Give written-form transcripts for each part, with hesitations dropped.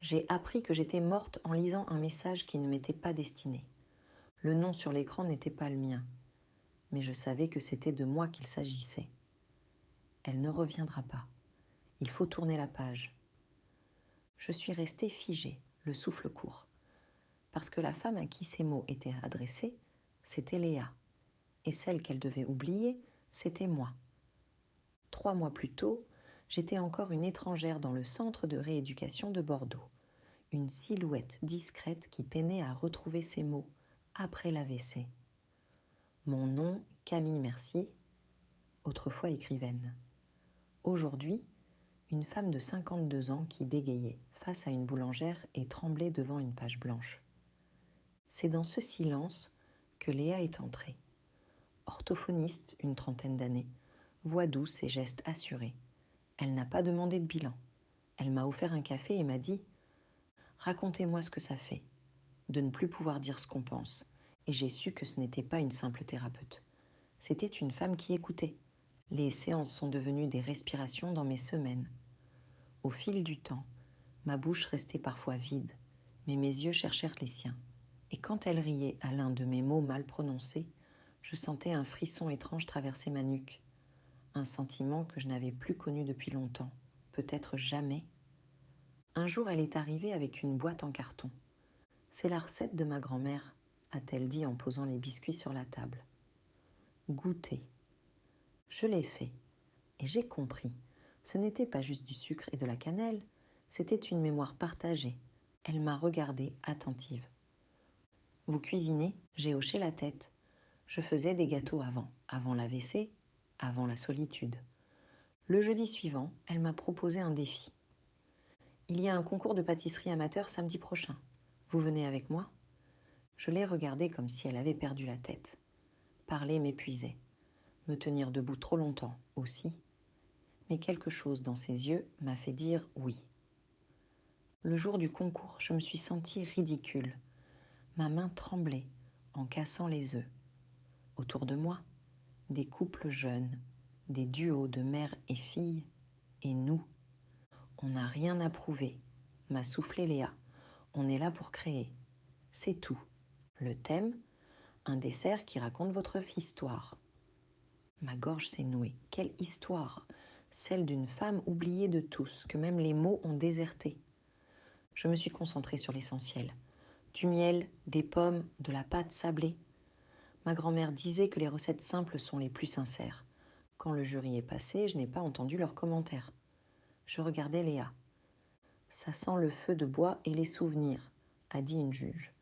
J'ai appris que j'étais morte en lisant un message qui ne m'était pas destiné. Le nom sur l'écran n'était pas le mien, mais je savais que c'était de moi qu'il s'agissait. Elle ne reviendra pas. Il faut tourner la page. Je suis restée figée, le souffle court, parce que la femme à qui ces mots étaient adressés, c'était Léa, et celle qu'elle devait oublier, c'était moi. 3 mois plus tôt, j'étais encore une étrangère dans le centre de rééducation de Bordeaux, une silhouette discrète qui peinait à retrouver ses mots après l'AVC. Mon nom, Camille Mercier, autrefois écrivaine. Aujourd'hui, une femme de 52 ans qui bégayait face à une boulangère et tremblait devant une page blanche. C'est dans ce silence que Léa est entrée. Orthophoniste, une trentaine d'années, voix douce et gestes assurés. Elle n'a pas demandé de bilan. Elle m'a offert un café et m'a dit « Racontez-moi ce que ça fait, de ne plus pouvoir dire ce qu'on pense. » Et j'ai su que ce n'était pas une simple thérapeute. C'était une femme qui écoutait. Les séances sont devenues des respirations dans mes semaines. Au fil du temps, ma bouche restait parfois vide, mais mes yeux cherchèrent les siens. Et quand elle riait à l'un de mes mots mal prononcés, je sentais un frisson étrange traverser ma nuque. Un sentiment que je n'avais plus connu depuis longtemps, peut-être jamais. Un jour, elle est arrivée avec une boîte en carton. « C'est la recette de ma grand-mère », a-t-elle dit en posant les biscuits sur la table. Goûter. Je l'ai fait, et j'ai compris. Ce n'était pas juste du sucre et de la cannelle, c'était une mémoire partagée. Elle m'a regardée attentive. Vous cuisinez ? J'ai hoché la tête. Je faisais des gâteaux avant l'AVC, avant la solitude. Le jeudi suivant, elle m'a proposé un défi. Il y a un concours de pâtisserie amateur samedi prochain. Vous venez avec moi ? Je l'ai regardée comme si elle avait perdu la tête. Parler m'épuisait. Me tenir debout trop longtemps aussi. Mais quelque chose dans ses yeux m'a fait dire oui. Le jour du concours, je me suis sentie ridicule. Ma main tremblait en cassant les œufs. Autour de moi, des couples jeunes, des duos de mère et fille, et nous. On n'a rien à prouver, m'a soufflé Léa. On est là pour créer. C'est tout. Le thème, un dessert qui raconte votre histoire. Ma gorge s'est nouée. Quelle histoire! Celle d'une femme oubliée de tous, que même les mots ont déserté. Je me suis concentrée sur l'essentiel. Du miel, des pommes, de la pâte sablée. Ma grand-mère disait que les recettes simples sont les plus sincères. Quand le jury est passé, je n'ai pas entendu leurs commentaires. Je regardais Léa. « Ça sent le feu de bois et les souvenirs », a dit une juge.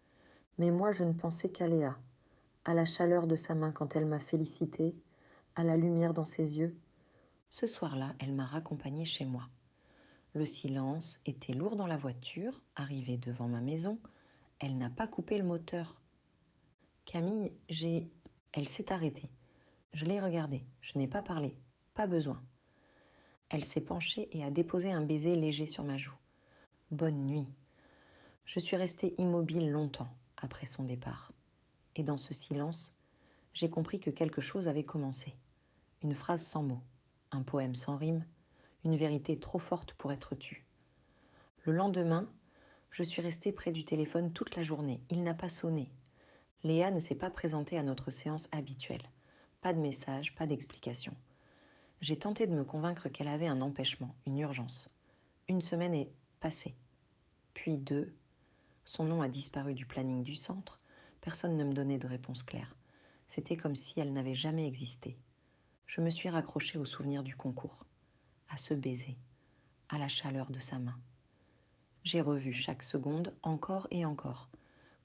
Mais moi, je ne pensais qu'à Léa, à la chaleur de sa main quand elle m'a félicitée, à la lumière dans ses yeux. Ce soir-là, elle m'a raccompagnée chez moi. Le silence était lourd dans la voiture. Arrivée devant ma maison, elle n'a pas coupé le moteur. « Camille, Elle s'est arrêtée. Je l'ai regardée. Je n'ai pas parlé. Pas besoin. Elle s'est penchée et a déposé un baiser léger sur ma joue. Bonne nuit. Je suis restée immobile longtemps après son départ. Et dans ce silence, j'ai compris que quelque chose avait commencé. Une phrase sans mots, un poème sans rime, une vérité trop forte pour être tue. Le lendemain, je suis restée près du téléphone toute la journée. Il n'a pas sonné. Léa ne s'est pas présentée à notre séance habituelle. Pas de message, pas d'explication. J'ai tenté de me convaincre qu'elle avait un empêchement, une urgence. 1 semaine est passée. Puis 2. Son nom a disparu du planning du centre. Personne ne me donnait de réponse claire. C'était comme si elle n'avait jamais existé. Je me suis raccrochée au souvenir du concours, à ce baiser, à la chaleur de sa main. J'ai revu chaque seconde, encore et encore,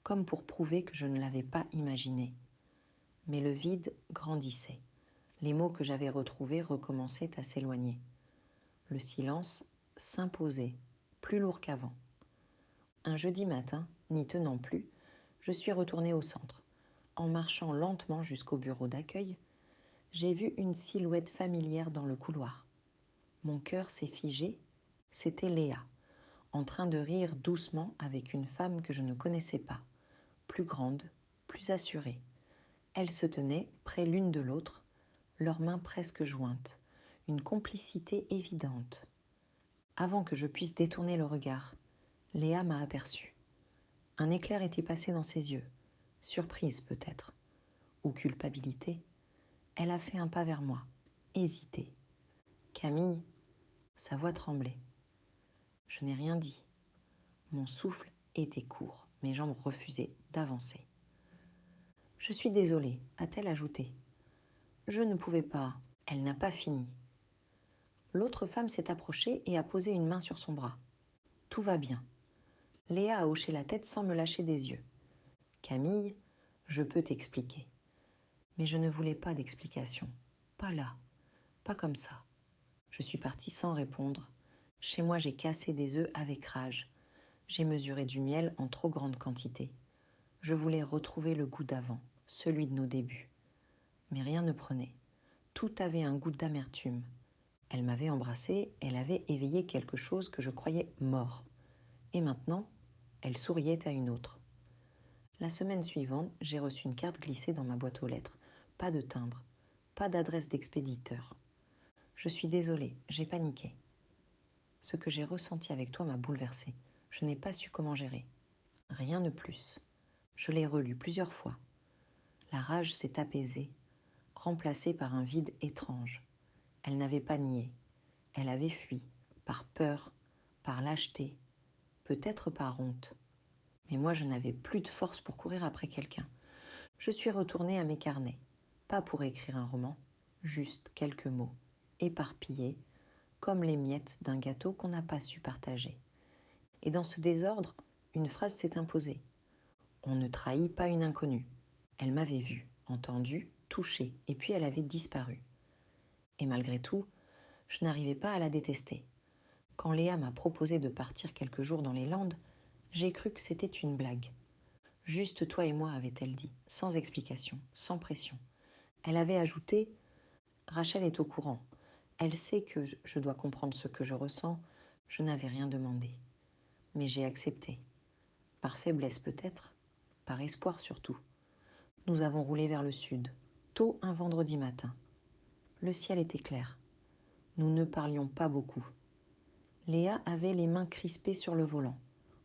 comme pour prouver que je ne l'avais pas imaginé. Mais le vide grandissait. Les mots que j'avais retrouvés recommençaient à s'éloigner. Le silence s'imposait, plus lourd qu'avant. Un jeudi matin, n'y tenant plus, je suis retournée au centre. En marchant lentement jusqu'au bureau d'accueil, j'ai vu une silhouette familière dans le couloir. Mon cœur s'est figé, c'était Léa, en train de rire doucement avec une femme que je ne connaissais pas, plus grande, plus assurée. Elles se tenaient près l'une de l'autre, leurs mains presque jointes, une complicité évidente. Avant que je puisse détourner le regard, Léa m'a aperçue. Un éclair était passé dans ses yeux, surprise peut-être, ou culpabilité. Elle a fait un pas vers moi, hésité. Camille, sa voix tremblait. Je n'ai rien dit. Mon souffle était court, mes jambes refusaient d'avancer. Je suis désolée, a-t-elle ajouté. Je ne pouvais pas. Elle n'a pas fini. L'autre femme s'est approchée et a posé une main sur son bras. Tout va bien. Léa a hoché la tête sans me lâcher des yeux. Camille, je peux t'expliquer. Mais je ne voulais pas d'explication. Pas là. Pas comme ça. Je suis partie sans répondre. Chez moi, j'ai cassé des œufs avec rage. J'ai mesuré du miel en trop grande quantité. Je voulais retrouver le goût d'avant, celui de nos débuts. Mais rien ne prenait. Tout avait un goût d'amertume. Elle m'avait embrassée, elle avait éveillé quelque chose que je croyais mort. Et maintenant, elle souriait à une autre. La semaine suivante, j'ai reçu une carte glissée dans ma boîte aux lettres. Pas de timbre, pas d'adresse d'expéditeur. Je suis désolée, j'ai paniqué. Ce que j'ai ressenti avec toi m'a bouleversée. Je n'ai pas su comment gérer. Rien de plus. Je l'ai relu plusieurs fois. La rage s'est apaisée, remplacée par un vide étrange. Elle n'avait pas nié. Elle avait fui, par peur, par lâcheté, peut-être par honte. Mais moi, je n'avais plus de force pour courir après quelqu'un. Je suis retournée à mes carnets, pas pour écrire un roman, juste quelques mots, éparpillés, comme les miettes d'un gâteau qu'on n'a pas su partager. Et dans ce désordre, une phrase s'est imposée. On ne trahit pas une inconnue. Elle m'avait vue, entendue, touchée, et puis elle avait disparu. Et malgré tout, je n'arrivais pas à la détester. Quand Léa m'a proposé de partir quelques jours dans les Landes, j'ai cru que c'était une blague. Juste toi et moi, avait-elle dit, sans explication, sans pression. Elle avait ajouté « Rachel est au courant. Elle sait que je dois comprendre ce que je ressens. Je n'avais rien demandé. Mais j'ai accepté. Par faiblesse peut-être, par espoir surtout. Nous avons roulé vers le sud, tôt un vendredi matin. Le ciel était clair. Nous ne parlions pas beaucoup. Léa avait les mains crispées sur le volant.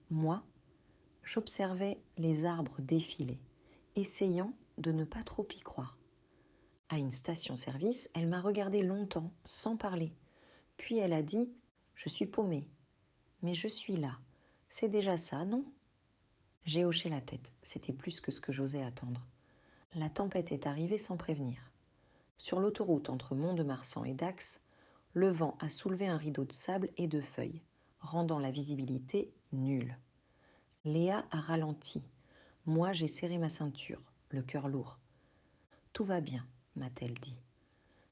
Moi, j'observais les arbres défiler, essayant de ne pas trop y croire. À une station-service, elle m'a regardé longtemps, sans parler. Puis elle a dit « Je suis paumée. Mais je suis là. C'est déjà ça, non ?» J'ai hoché la tête. C'était plus que ce que j'osais attendre. La tempête est arrivée sans prévenir. Sur l'autoroute entre Mont-de-Marsan et Dax, le vent a soulevé un rideau de sable et de feuilles, rendant la visibilité nulle. Léa a ralenti. Moi, j'ai serré ma ceinture, le cœur lourd. « Tout va bien », m'a-t-elle dit.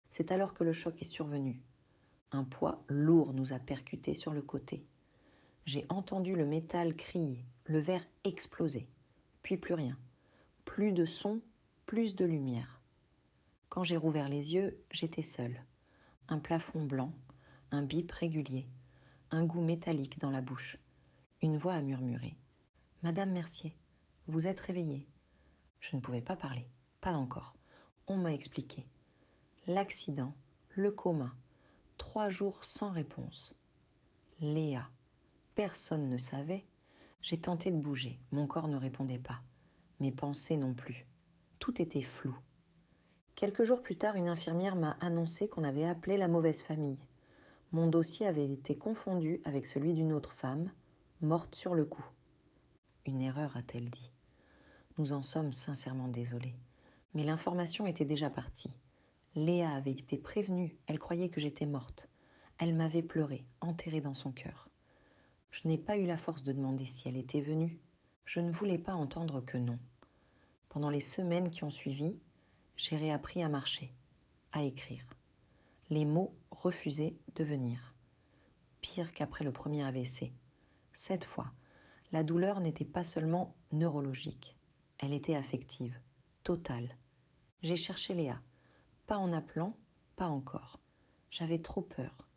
C'est alors que le choc est survenu. Un poids lourd nous a percutés sur le côté. J'ai entendu le métal crier, le verre exploser. Puis plus rien. Plus de son, plus de lumière. Quand j'ai rouvert les yeux, j'étais seule. Un plafond blanc, un bip régulier, un goût métallique dans la bouche. Une voix a murmuré. « Madame Mercier, vous êtes réveillée. » Je ne pouvais pas parler, pas encore. On m'a expliqué. L'accident, le coma, 3 jours sans réponse. Léa. Personne ne savait. J'ai tenté de bouger, mon corps ne répondait pas. Mes pensées non plus. Tout était flou. Quelques jours plus tard, une infirmière m'a annoncé qu'on avait appelé la mauvaise famille. Mon dossier avait été confondu avec celui d'une autre femme, morte sur le coup. Une erreur, a-t-elle dit. Nous en sommes sincèrement désolés. Mais l'information était déjà partie. Léa avait été prévenue, elle croyait que j'étais morte. Elle m'avait pleuré, enterrée dans son cœur. Je n'ai pas eu la force de demander si elle était venue. Je ne voulais pas entendre que non. Pendant les semaines qui ont suivi, j'ai réappris à marcher, à écrire. Les mots refusaient de venir. Pire qu'après le premier AVC. Cette fois, la douleur n'était pas seulement neurologique. Elle était affective, totale. J'ai cherché Léa. Pas en appelant, pas encore. J'avais trop peur.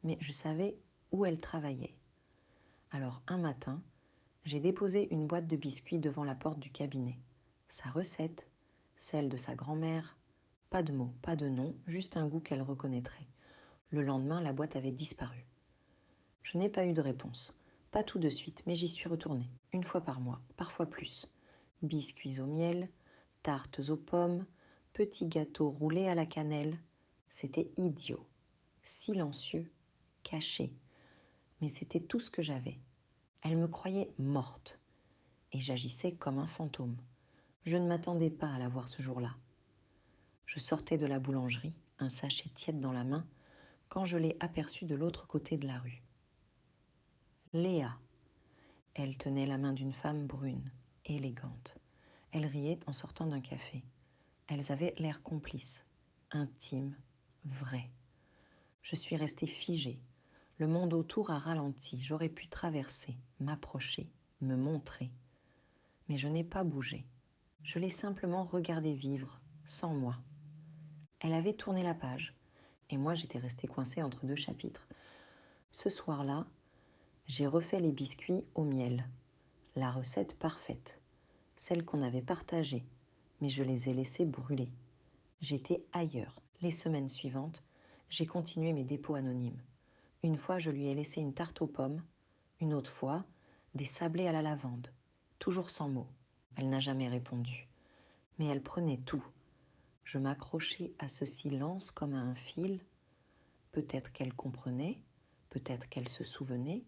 Mais je savais où elle travaillait. Alors un matin, j'ai déposé une boîte de biscuits devant la porte du cabinet. Sa recette, celle de sa grand-mère, pas de mots, pas de nom, juste un goût qu'elle reconnaîtrait. Le lendemain, la boîte avait disparu. Je n'ai pas eu de réponse. Pas tout de suite, mais j'y suis retournée, une fois par mois, parfois plus. Biscuits au miel, tartes aux pommes, petits gâteaux roulés à la cannelle. C'était idiot, silencieux, caché. Mais c'était tout ce que j'avais. Elle me croyait morte, et j'agissais comme un fantôme. Je ne m'attendais pas à la voir ce jour-là. Je sortais de la boulangerie, un sachet tiède dans la main, quand je l'ai aperçue de l'autre côté de la rue. Léa. Elle tenait la main d'une femme brune, élégante. Elle riait en sortant d'un café. Elles avaient l'air complices, intimes, vraies. Je suis restée figée. Le monde autour a ralenti. J'aurais pu traverser, m'approcher, me montrer. Mais je n'ai pas bougé. Je l'ai simplement regardée vivre, sans moi. Elle avait tourné la page, et moi j'étais restée coincée entre deux chapitres. Ce soir-là, j'ai refait les biscuits au miel. La recette parfaite, celle qu'on avait partagée, mais je les ai laissés brûler. J'étais ailleurs. Les semaines suivantes, j'ai continué mes dépôts anonymes. Une fois, je lui ai laissé une tarte aux pommes, une autre fois, des sablés à la lavande, toujours sans mots. Elle n'a jamais répondu. Mais elle prenait tout. Je m'accrochais à ce silence comme à un fil. Peut-être qu'elle comprenait, peut-être qu'elle se souvenait,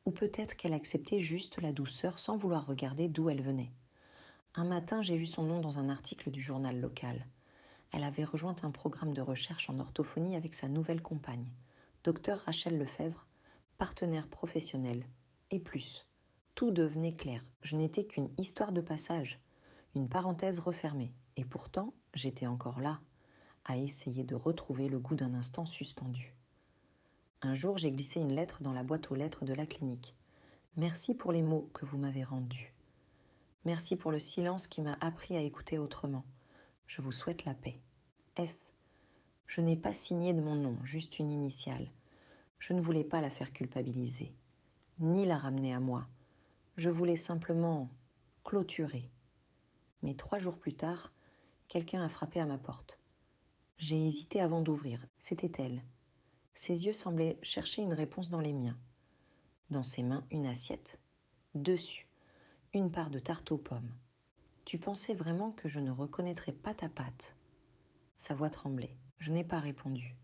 ou peut-être qu'elle acceptait juste la douceur sans vouloir regarder d'où elle venait. Un matin, j'ai vu son nom dans un article du journal local. Elle avait rejoint un programme de recherche en orthophonie avec sa nouvelle compagne, Dr Rachel Lefebvre, partenaire professionnel, et plus. Tout devenait clair. Je n'étais qu'une histoire de passage, une parenthèse refermée. Et pourtant, j'étais encore là, à essayer de retrouver le goût d'un instant suspendu. Un jour, j'ai glissé une lettre dans la boîte aux lettres de la clinique. Merci pour les mots que vous m'avez rendus. Merci pour le silence qui m'a appris à écouter autrement. Je vous souhaite la paix. F. Je n'ai pas signé de mon nom, juste une initiale. Je ne voulais pas la faire culpabiliser, ni la ramener à moi. Je voulais simplement clôturer. Mais 3 jours plus tard, quelqu'un a frappé à ma porte. J'ai hésité avant d'ouvrir. C'était elle. Ses yeux semblaient chercher une réponse dans les miens. Dans ses mains, une assiette. Dessus, une part de tarte aux pommes. Tu pensais vraiment que je ne reconnaîtrais pas ta patte ? Sa voix tremblait. Je n'ai pas répondu.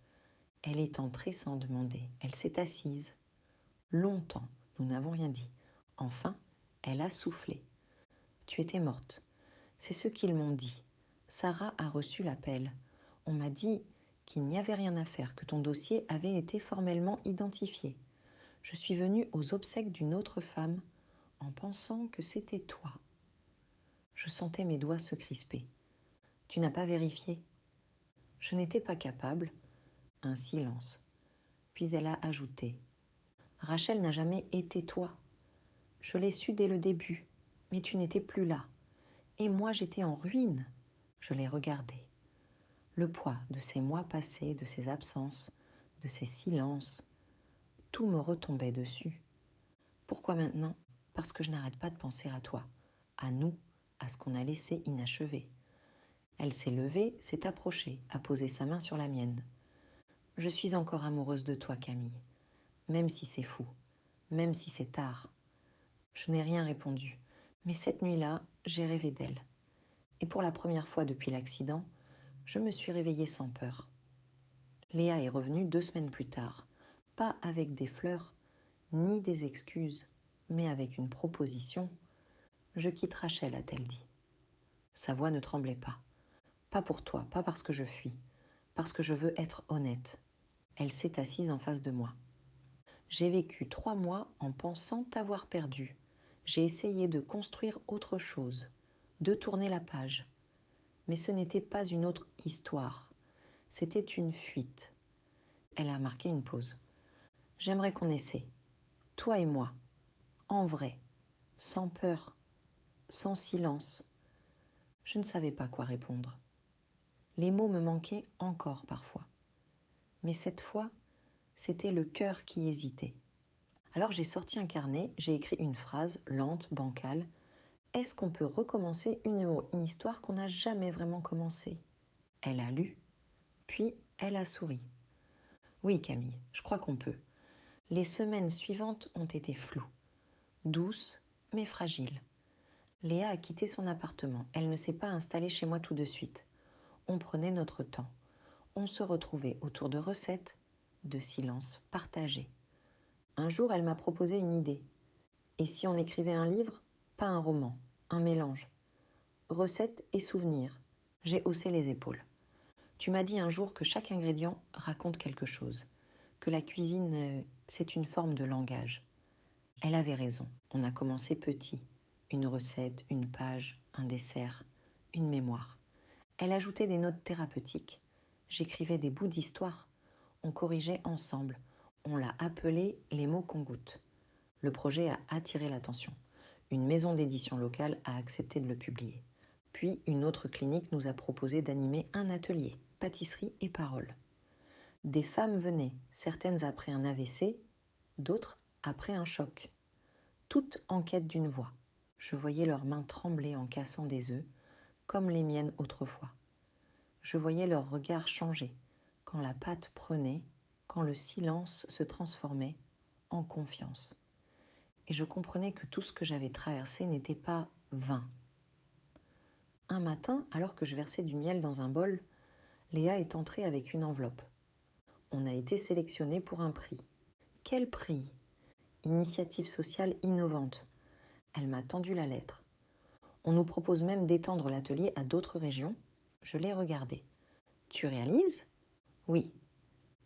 Elle est entrée sans demander. Elle s'est assise. Longtemps, nous n'avons rien dit. Enfin, elle a soufflé. Tu étais morte. C'est ce qu'ils m'ont dit. Sarah a reçu l'appel. On m'a dit qu'il n'y avait rien à faire, que ton dossier avait été formellement identifié. Je suis venue aux obsèques d'une autre femme en pensant que c'était toi. Je sentais mes doigts se crisper. Tu n'as pas vérifié ? Je n'étais pas capable. Un silence. Puis elle a ajouté. Rachel n'a jamais été toi. Je l'ai su dès le début, mais tu n'étais plus là. Et moi j'étais en ruine. Je l'ai regardé. Le poids de ces mois passés, de ces absences, de ces silences, tout me retombait dessus. Pourquoi maintenant ? Parce que je n'arrête pas de penser à toi, à nous, à ce qu'on a laissé inachevé. Elle s'est levée, s'est approchée, a posé sa main sur la mienne. Je suis encore amoureuse de toi, Camille, même si c'est fou, même si c'est tard. Je n'ai rien répondu, mais cette nuit-là, j'ai rêvé d'elle. Et pour la première fois depuis l'accident, je me suis réveillée sans peur. Léa est revenue 2 semaines plus tard, pas avec des fleurs, ni des excuses, mais avec une proposition. Je quitte Rachel, a-t-elle dit. Sa voix ne tremblait pas. Pas pour toi, pas parce que je fuis, parce que je veux être honnête. Elle s'est assise en face de moi. J'ai vécu 3 mois en pensant t'avoir perdu. J'ai essayé de construire autre chose, de tourner la page. Mais ce n'était pas une autre histoire. C'était une fuite. Elle a marqué une pause. J'aimerais qu'on essaie. Toi et moi. En vrai. Sans peur. Sans silence. Je ne savais pas quoi répondre. Les mots me manquaient encore parfois. Mais cette fois, c'était le cœur qui hésitait. Alors j'ai sorti un carnet, j'ai écrit une phrase lente, bancale. Est-ce qu'on peut recommencer une histoire qu'on n'a jamais vraiment commencée ? Elle a lu, puis elle a souri. Oui, Camille, je crois qu'on peut. Les semaines suivantes ont été floues. douce mais fragile. Léa a quitté son appartement. Elle ne s'est pas installée chez moi tout de suite. On prenait notre temps. On se retrouvait autour de recettes, de silences partagés. Un jour, elle m'a proposé une idée. Et si on écrivait un livre, pas un roman, un mélange. Recettes et souvenirs. J'ai haussé les épaules. Tu m'as dit un jour que chaque ingrédient raconte quelque chose, que la cuisine, c'est une forme de langage. Elle avait raison. On a commencé petit. Une recette, une page, un dessert, une mémoire. Elle ajoutait des notes thérapeutiques. J'écrivais des bouts d'histoire. On corrigeait ensemble. On l'a appelé Les mots qu'on goûte. Le projet a attiré l'attention. Une maison d'édition locale a accepté de le publier. Puis une autre clinique nous a proposé d'animer un atelier, pâtisserie et paroles. Des femmes venaient, certaines après un AVC, d'autres après un choc. Toutes en quête d'une voix. Je voyais leurs mains trembler en cassant des œufs, comme les miennes autrefois. Je voyais leurs regards changer, quand la pâte prenait, quand le silence se transformait en confiance. Et je comprenais que tout ce que j'avais traversé n'était pas vain. Un matin, alors que je versais du miel dans un bol, Léa est entrée avec une enveloppe. On a été sélectionné pour un prix. Quel prix ? Initiative sociale innovante. Elle m'a tendu la lettre. On nous propose même d'étendre l'atelier à d'autres régions. Je l'ai regardé. Tu réalises ? Oui.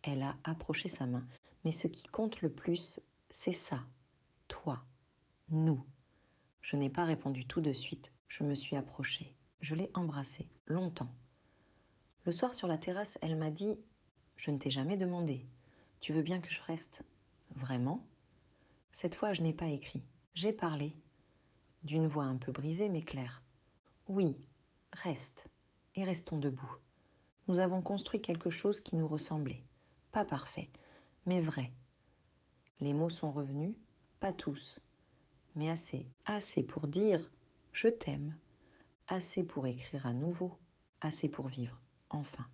Elle a approché sa main. Mais ce qui compte le plus, c'est ça. Toi. Nous. Je n'ai pas répondu tout de suite. Je me suis approchée. Je l'ai embrassée, longtemps. Le soir sur la terrasse, elle m'a dit « Je ne t'ai jamais demandé. Tu veux bien que je reste ?»« Vraiment ?» Cette fois, je n'ai pas écrit. J'ai parlé. D'une voix un peu brisée mais claire. « Oui, reste. Et restons debout. Nous avons construit quelque chose qui nous ressemblait. Pas parfait, mais vrai. » Les mots sont revenus, pas tous, mais assez. Assez pour dire « Je t'aime ». Assez pour écrire à nouveau. Assez pour vivre, enfin.